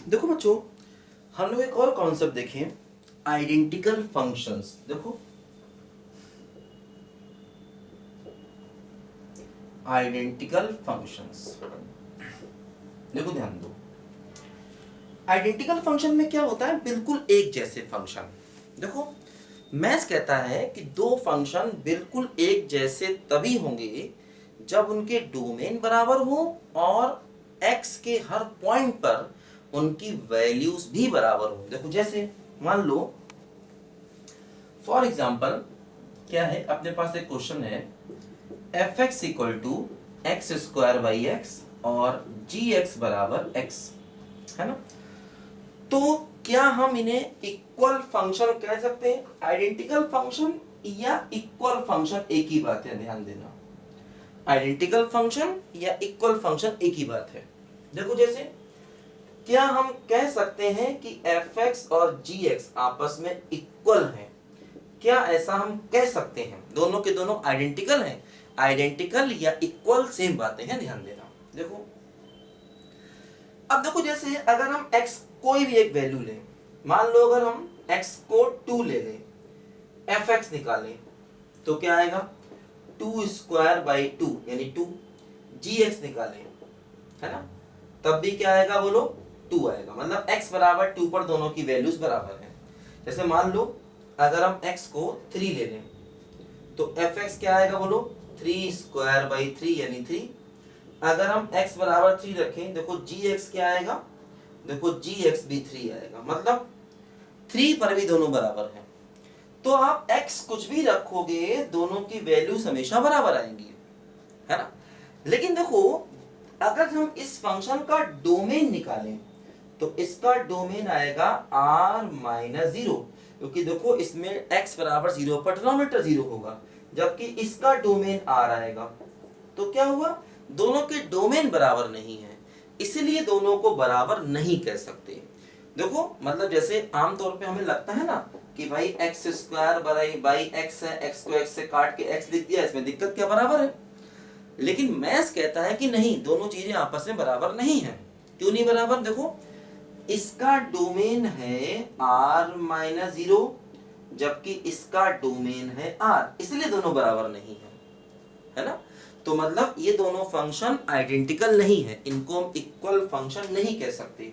देखो बच्चों, हम लोग एक और कॉन्सेप्ट देखें, आइडेंटिकल फंक्शंस। देखो आइडेंटिकल फंक्शंस, देखो ध्यान दो। आइडेंटिकल फंक्शन में क्या होता है? बिल्कुल एक जैसे फंक्शन। देखो मैथ्स कहता है कि दो फंक्शन बिल्कुल एक जैसे तभी होंगे जब उनके डोमेन बराबर हो और x के हर पॉइंट पर उनकी वैल्यूज भी बराबर हो। देखो जैसे मान लो फॉर एग्जांपल क्या है, अपने पास एक क्वेश्चन है F X equal to X square by X और जी एक्स बराबर एक्स, है ना। तो क्या हम इन्हें इक्वल फंक्शन कह सकते हैं? आइडेंटिकल फंक्शन या इक्वल फंक्शन एक ही बात है, ध्यान देना। आइडेंटिकल फंक्शन या इक्वल फंक्शन एक ही बात है। देखो जैसे क्या हम कह सकते हैं कि एफ एक्स और जी एक्स आपस में इक्वल हैं? क्या ऐसा हम कह सकते हैं? दोनों के दोनों आइडेंटिकल हैं। आइडेंटिकल या इक्वल सेम बातें हैं, ध्यान देना। देखो अब देखो जैसे अगर हम x कोई भी एक वैल्यू लें, मान लो अगर हम x को 2 ले लें, fx निकालें तो क्या आएगा? 2 स्क्वायर बाई 2 यानी 2। gx निकालें, है ना, तब भी क्या आएगा बोलो? 2 आएगा। मतलब x बराबर 2 पर दोनों की वैल्यूज बराबर है। जैसे मान लो अगर हम x को 3 ले लें तो fx क्या आएगा बोलो? 3 स्क्वायर बाई 3 यानी 3। अगर हम x बराबर 3 रखें, देखो gx क्या आएगा? देखो gx भी 3 आएगा। मतलब 3 पर भी दोनों बराबर हैं। तो आप x कुछ भी रखोगे, दोनों की वैल्यूज हमेशा बराबर आएंगी, है ना। लेकिन देखो अगर हम इस फंक्शन का डोमेन निकालें तो इसका डोमेन आएगा r माइनस 0, क्योंकि देखो इसमें x बराबर 0 पर डिनोमिनेटर 0 होगा, जबकि इसका डोमेन r आएगा। तो क्या हुआ? दोनों के डोमेन बराबर नहीं है, इसलिए दोनों को बराबर नहीं कह सकते। देखो मतलब जैसे आमतौर पे हमें लगता है ना कि भाई एक्स स्क्वायर बाई एक्स है, एक्स को एक्स से काट के एक्स लिख दिया, इसमें दिक्कत क्या? बराबर है। लेकिन मैथ्स कहता है कि नहीं, दोनों चीजें आपस में बराबर नहीं है। क्यों नहीं बराबर? देखो इसका डोमेन है r माइनस 0, जबकि इसका डोमेन है r, इसलिए दोनों बराबर नहीं है ना। तो मतलब ये दोनों फंक्शन आइडेंटिकल नहीं है, इनको हम इक्वल फंक्शन नहीं कह सकते,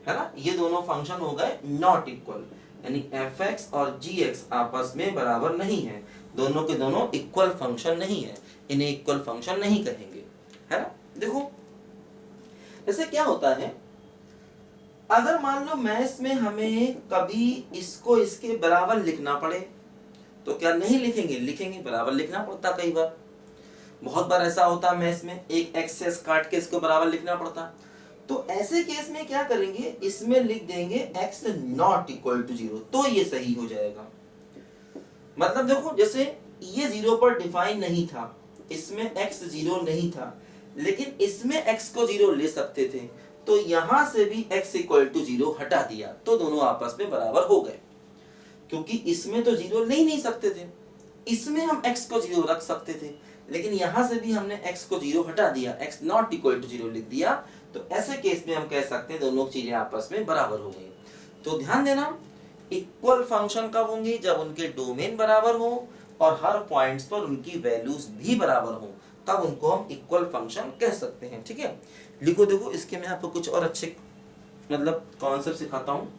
है ना। ये दोनों फंक्शन हो गए नॉट इक्वल, यानी fx और gx आपस में बराबर नहीं है, दोनों के दोनों इक्वल फंक्शन नहीं है, इन्हें इक्वल फंक्शन नहीं कहेंगे, है ना। देखो जैसे क्या होता है, अगर मान लो मैथ्स में हमें कभी इसको इसके बराबर लिखना पड़े तो क्या नहीं लिखेंगे? लिखेंगे, बराबर लिखना पड़ता। कई बार, बहुत बार ऐसा होता है मैथ्स में, एक एक्सेस काट के इसको बराबर लिखना पड़ता। तो ऐसे केस में क्या करेंगे? इसमें लिख देंगे x नॉट इक्वल टू 0, तो ये सही हो जाएगा। मतलब देखो जैसे ये 0 पर डिफाइन नहीं था, इसमें x 0 नहीं था, लेकिन इसमें x को 0 ले सकते थे, तो यहां से भी x इक्वल टू 0 हटा दिया, तो दोनों आपस में बराबर हो गए। क्योंकि इसमें तो 0 ले ही नहीं सकते थे, इसमें हम x को 0 रख सकते थे, लेकिन यहां से भी हमने x को 0 हटा दिया, x नॉट इक्वल टू 0 लिख दिया। तो ऐसे केस में हम कह सकते हैं दोनों चीजें आपस में बराबर हो गई। तो ध्यान देना, इक्वल फंक्शन कब होंगे? जब उनके डोमेन बराबर हो और हर पॉइंट्स पर उनकी वैल्यूज भी बराबर हो, तब उनको हम इक्वल फंक्शन कह सकते हैं। ठीक है, लिखो। देखो इसके मैं आपको कुछ और अच्छे मतलब कॉन्सेप्ट सिखाता हूँ।